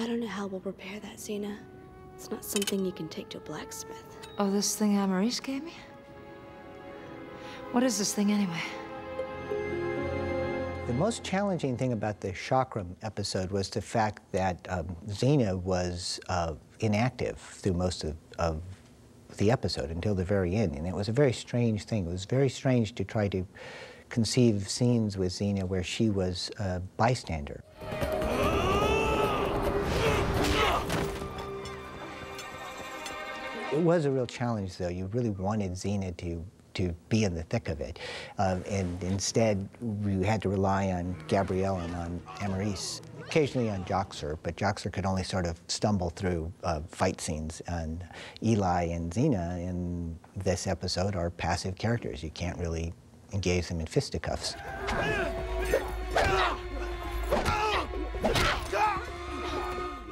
I don't know how we'll repair that, Xena. It's not something you can take to a blacksmith. Oh, this thing Maurice gave me? What is this thing anyway? The most challenging thing about the Chakram episode was the fact that Xena was inactive through most of the episode until the very end, and it was a very strange thing. It was very strange to try to conceive scenes with Xena where she was a bystander. It was a real challenge, though. You really wanted Xena to be in the thick of it. And instead, we had to rely on Gabrielle and on Maurice, occasionally on Joxer, but Joxer could only sort of stumble through fight scenes. And Eli and Xena in this episode are passive characters. You can't really engage them in fisticuffs.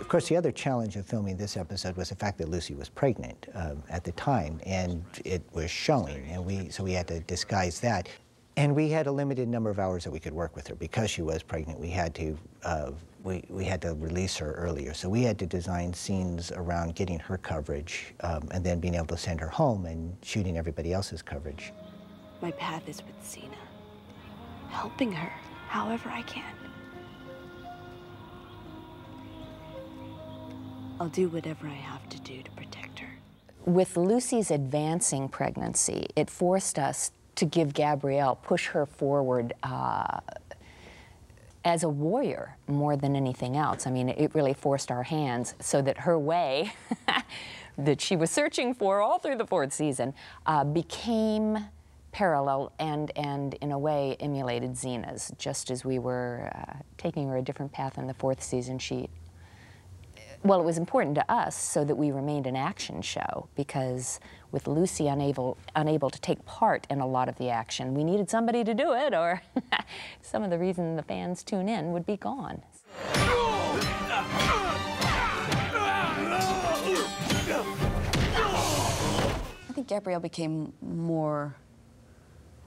Of course, the other challenge of filming this episode was the fact that Lucy was pregnant at the time, and it was showing, and so we had to disguise that. And we had a limited number of hours that we could work with her. Because she was pregnant, we had to release her earlier. So we had to design scenes around getting her coverage and then being able to send her home and shooting everybody else's coverage. My path is with Xena, helping her however I can. I'll do whatever I have to do to protect her. With Lucy's advancing pregnancy, it forced us to give Gabrielle, push her forward as a warrior more than anything else. I mean, it really forced our hands so that her way that she was searching for all through the 4th season became parallel and in a way emulated Xena's. Just as we were taking her a different path in the 4th season, well, it was important to us so that we remained an action show, because with Lucy unable to take part in a lot of the action, we needed somebody to do it, or some of the reason the fans tune in would be gone. I think Gabrielle became more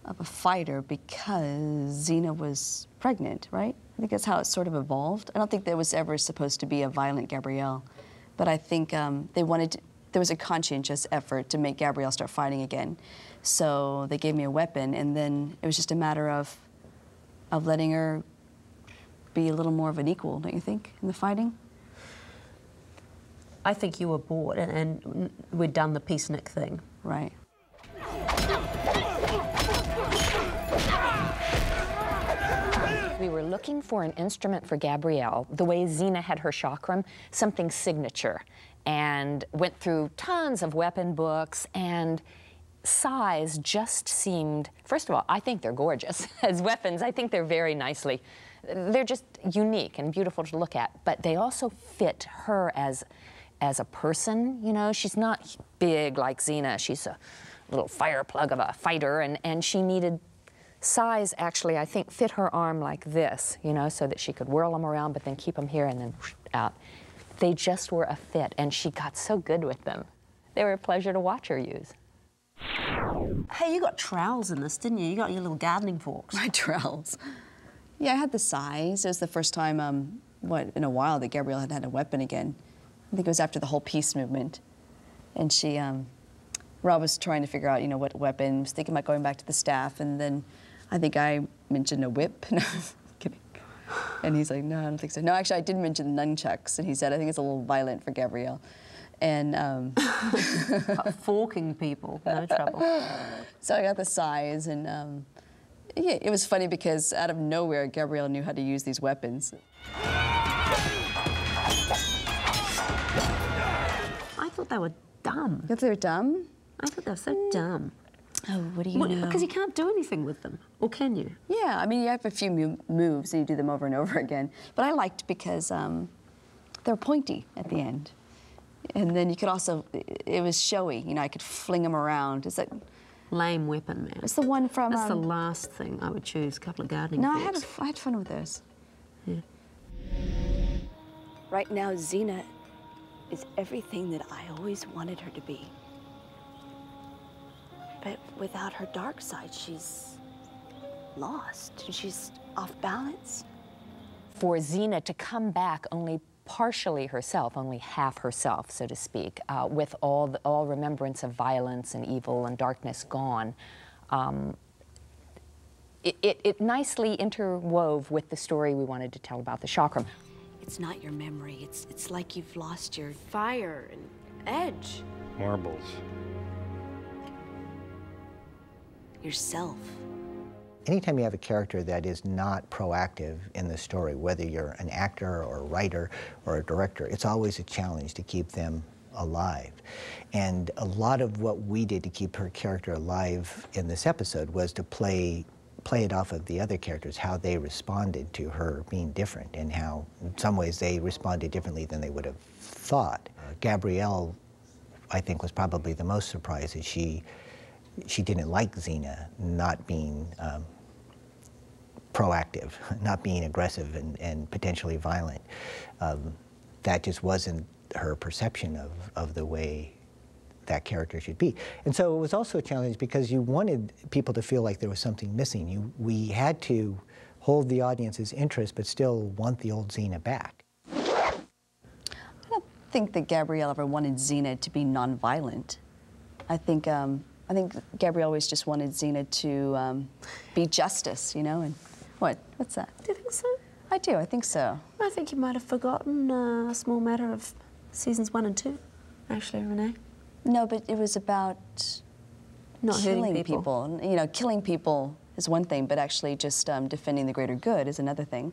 of a fighter because Xena was pregnant, right? I think that's how it sort of evolved. I don't think there was ever supposed to be a violent Gabrielle, but I think there was a conscientious effort to make Gabrielle start fighting again. So they gave me a weapon, and then it was just a matter of letting her be a little more of an equal, don't you think, in the fighting? I think you were bored, and we'd done the peacenik thing. Right. We were looking for an instrument for Gabrielle, the way Xena had her chakram, something signature, and went through tons of weapon books, and size just seemed, first of all, I think they're gorgeous as weapons. I think they're very nicely, they're just unique and beautiful to look at, but they also fit her as a person, you know. She's not big like Xena. She's a little fire plug of a fighter, and she needed size, actually, I think, fit her arm like this, you know, so that she could whirl them around, but then keep them here and then out. They just were a fit, and she got so good with them. They were a pleasure to watch her use. Hey, you got trowels in this, didn't you? You got your little gardening forks. My trowels. Yeah, I had the size. It was the first time, in a while that Gabrielle had had a weapon again. I think it was after the whole peace movement. And she, Rob was trying to figure out, you know, what weapon, was thinking about going back to the staff, and then I think I mentioned a whip. No, kidding. And he's like, no, I don't think so. No, actually, I did mention nunchucks, and he said, I think it's a little violent for Gabrielle. And forking people, no trouble. So I got the size, and yeah, it was funny because out of nowhere, Gabrielle knew how to use these weapons. I thought they were dumb. You thought they were dumb? I thought they were so dumb. Oh, what do you know? Because you can't do anything with them, or can you? Yeah, I mean, you have a few moves, and you do them over and over again. But I liked because they're pointy at the end. And then you could also, it was showy, you know, I could fling them around. Is that... Lame weapon, man. It's the one from... That's the last thing I would choose, a couple of gardening No, forks. I had fun with this. Yeah. Right now, Xena is everything that I always wanted her to be. But without her dark side, she's lost, and she's off balance. For Xena to come back only partially herself, only half herself, so to speak, with all remembrance of violence and evil and darkness gone. It nicely interwove with the story we wanted to tell about the Chakram. It's not your memory. It's like you've lost your fire and edge. Marbles. Yourself. Anytime you have a character that is not proactive in the story, whether you're an actor or a writer or a director, it's always a challenge to keep them alive. And a lot of what we did to keep her character alive in this episode was to play it off of the other characters, how they responded to her being different, and how in some ways they responded differently than they would have thought. Gabrielle, I think, was probably the most surprised that she didn't like Xena not being proactive, not being aggressive and potentially violent. That just wasn't her perception of the way that character should be. And so it was also a challenge because you wanted people to feel like there was something missing. We had to hold the audience's interest but still want the old Xena back. I don't think that Gabrielle ever wanted Xena to be nonviolent. I think Gabrielle always just wanted Xena to be justice, you know, and what's that? Do you think so? I do, I think so. I think you might have forgotten a small matter of seasons 1 and 2, actually, Renee. No, but it was about not hurting killing people. You know, killing people is one thing, but actually just defending the greater good is another thing.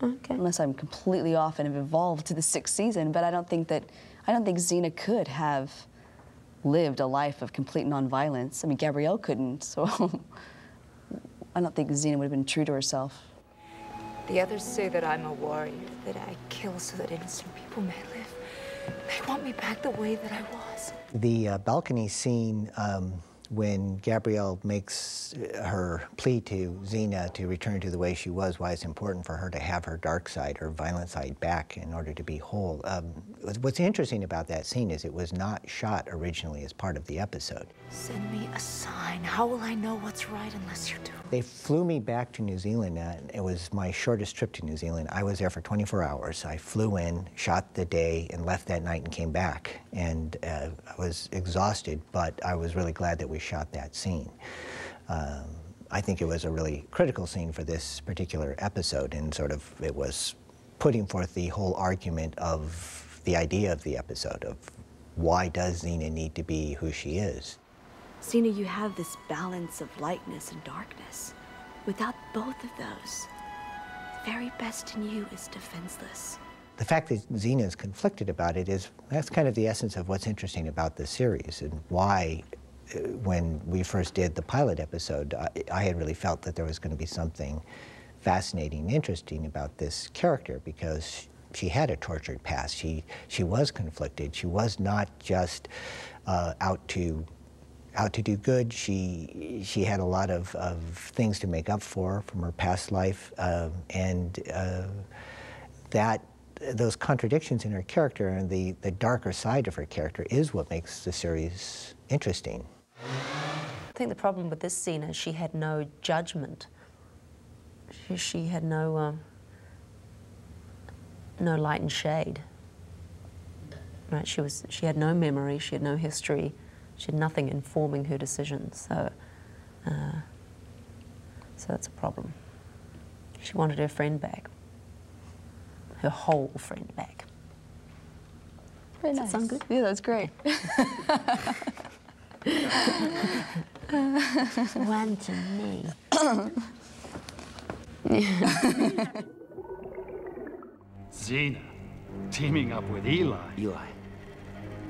Okay. Unless I'm completely off and have evolved to the 6th season, but I don't think Xena could have lived a life of complete nonviolence. I mean, Gabrielle couldn't, so I don't think Xena would have been true to herself. The others say that I'm a warrior, that I kill so that innocent people may live. They want me back the way that I was. The balcony scene when Gabrielle makes her plea to Xena to return to the way she was, why it's important for her to have her dark side, her violent side back in order to be whole. What's interesting about that scene is it was not shot originally as part of the episode. Send me a sign. How will I know what's right unless you do? They flew me back to New Zealand. It was my shortest trip to New Zealand. I was there for 24 hours. I flew in, shot the day, and left that night and came back. And I was exhausted, but I was really glad that we shot that scene. I think it was a really critical scene for this particular episode, and sort of it was putting forth the whole argument of the idea of the episode of why does Xena need to be who she is. Xena, you have this balance of lightness and darkness. Without both of those, the very best in you is defenseless. The fact that Xena is conflicted about it that's kind of the essence of what's interesting about this series, and why when we first did the pilot episode, I had really felt that there was going to be something fascinating and interesting about this character, because she had a tortured past. She was conflicted. She was not just out to do good. She had a lot of things to make up for from her past life, and those contradictions in her character and the darker side of her character is what makes the series interesting. I think the problem with this scene is she had no judgment. She had no light and shade. Right? She had no memory. She had no history. She had nothing informing her decisions. So that's a problem. She wanted her friend back. Her whole friend back. Very Does that sound good? Yeah, that's great. One to me. Xena, teaming up with Eli, Eli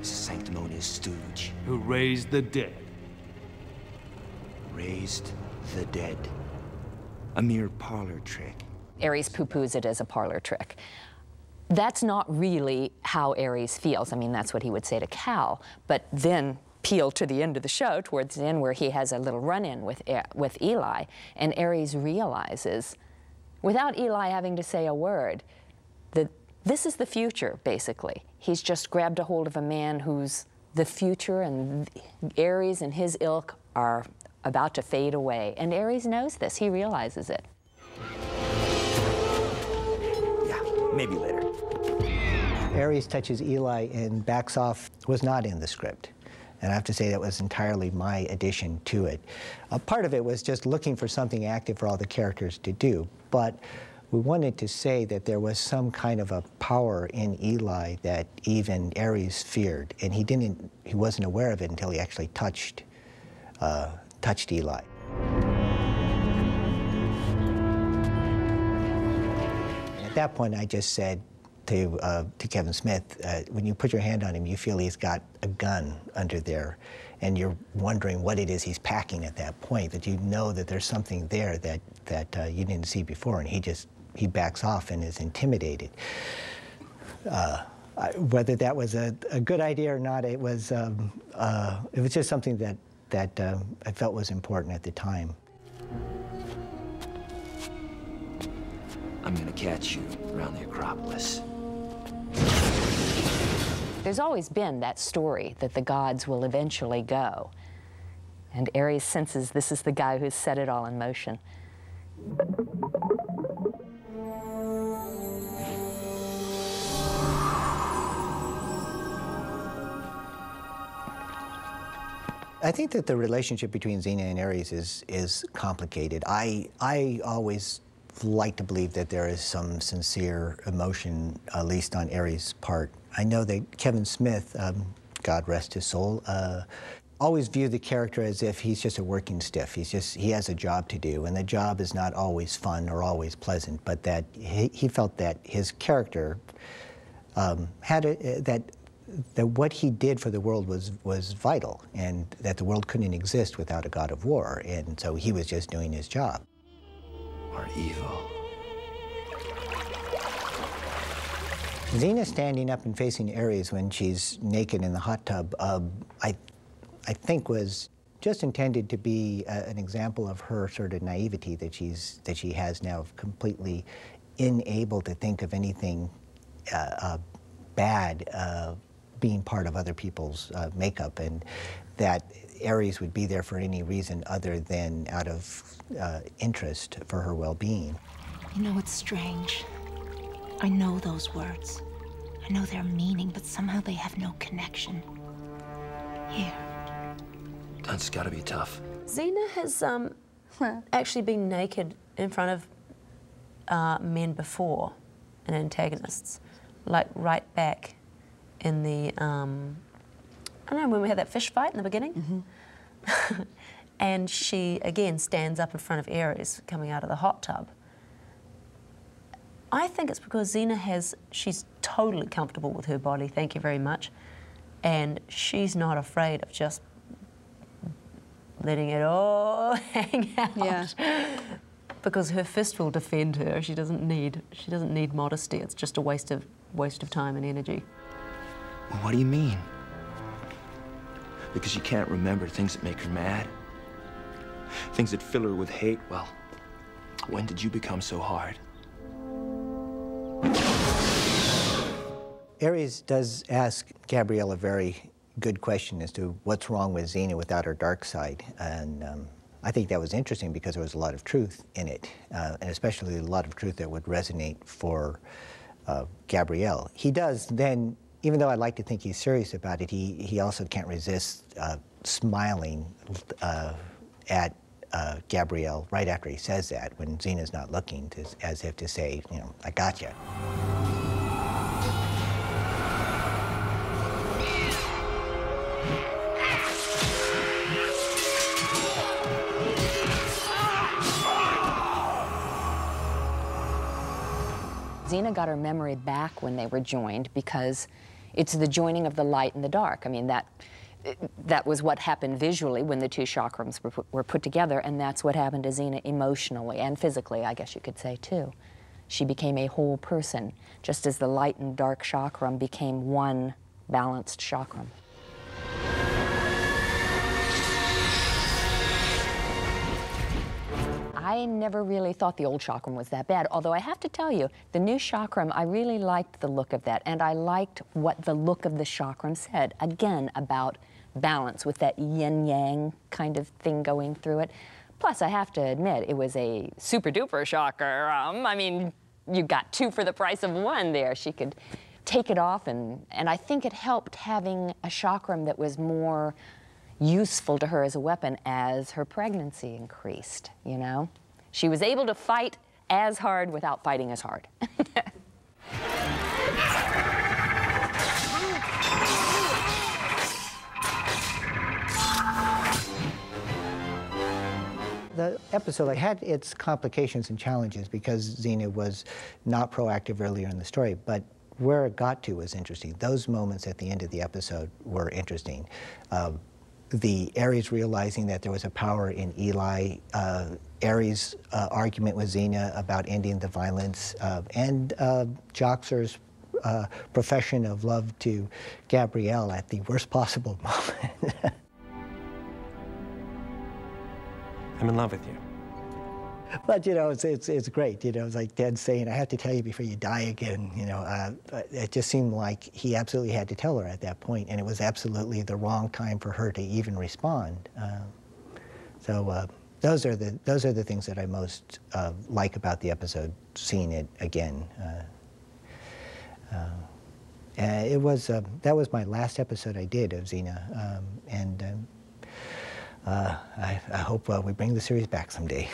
is a sanctimonious stooge. who raised the dead. Raised the dead. A mere parlor trick. Ares poo-poos it as a parlor trick. That's not really how Ares feels. I mean, that's what he would say to Cal, but then peel to the end of the show, towards the end, where he has a little run-in with Eli, and Ares realizes, without Eli having to say a word, that this is the future, basically. He's just grabbed a hold of a man who's the future, and Ares and his ilk are about to fade away. And Ares knows this. He realizes it. Yeah, maybe later. Ares touches Eli and backs off was not in the script. And I have to say that was entirely my addition to it. A part of it was just looking for something active for all the characters to do, but we wanted to say that there was some kind of a power in Eli that even Ares feared, and he wasn't aware of it until he actually touched Eli. At that point, I just said to Kevin Smith, when you put your hand on him, you feel he's got a gun under there, and you're wondering what it is he's packing at that point, that you know that there's something there that you didn't see before, and he backs off and is intimidated. Whether that was a good idea or not, it was just something that I felt was important at the time. I'm gonna catch you around the Acropolis. There's always been that story that the gods will eventually go. And Ares senses this is the guy who's set it all in motion. I think that the relationship between Xena and Ares is complicated. I always like to believe that there is some sincere emotion, at least on Ares' part. I know that Kevin Smith, God rest his soul, always viewed the character as if he's just a working stiff. He has a job to do, and the job is not always fun or always pleasant, but that he felt that his character that what he did for the world was vital, and that the world couldn't exist without a god of war, and so he was just doing his job. Or evil. Xena standing up and facing Ares when she's naked in the hot tub, I think was just intended to be an example of her sort of naivety that she has now, of completely unable to think of anything bad being part of other people's makeup, and that Ares would be there for any reason other than out of interest for her well-being. You know, it's strange. I know those words. I know their meaning, but somehow they have no connection. Here. That's gotta be tough. Xena has actually been naked in front of men before, and antagonists, like right back in the, I don't know, when we had that fish fight in the beginning. Mm-hmm. And she, again, stands up in front of Ares coming out of the hot tub. I think it's because Xena she's totally comfortable with her body, thank you very much, and she's not afraid of just letting it all hang out. Yeah. Because her fist will defend her. She doesn't need modesty. It's just a waste of time and energy. Well, what do you mean? Because she can't remember things that make her mad? Things that fill her with hate? Well, when did you become so hard? Ares does ask Gabrielle a very good question as to what's wrong with Xena without her dark side, and I think that was interesting because there was a lot of truth in it, and especially a lot of truth that would resonate for Gabrielle. He does then, even though I like to think he's serious about it, he also can't resist smiling at Gabrielle right after he says that, when Xena's not looking, as if to say, you know, I gotcha. Xena got her memory back when they were joined because it's the joining of the light and the dark. I mean, that was what happened visually when the two chakrams were put together, and that's what happened to Xena emotionally and physically, I guess you could say, too. She became a whole person, just as the light and dark chakram became one balanced chakram. I never really thought the old chakram was that bad, although I have to tell you, the new chakram, I really liked the look of that, and I liked what the look of the chakram said, again, about balance with that yin-yang kind of thing going through it. Plus, I have to admit, it was a super-duper chakram. I mean, you got two for the price of one there. She could take it off, and I think it helped having a chakram that was more useful to her as a weapon as her pregnancy increased, you know? She was able to fight as hard without fighting as hard. The episode had its complications and challenges because Xena was not proactive earlier in the story, but where it got to was interesting. Those moments at the end of the episode were interesting. The Ares realizing that there was a power in Eli, Ares' argument with Xena about ending the violence, and Joxer's profession of love to Gabrielle at the worst possible moment. I'm in love with you. But, you know, it's great. You know, it's like Dad saying, I have to tell you before you die again. You know, it just seemed like he absolutely had to tell her at that point, and it was absolutely the wrong time for her to even respond. So those are the things that I most like about the episode, seeing it again. It was that was my last episode I did of Xena, and I hope we bring the series back someday.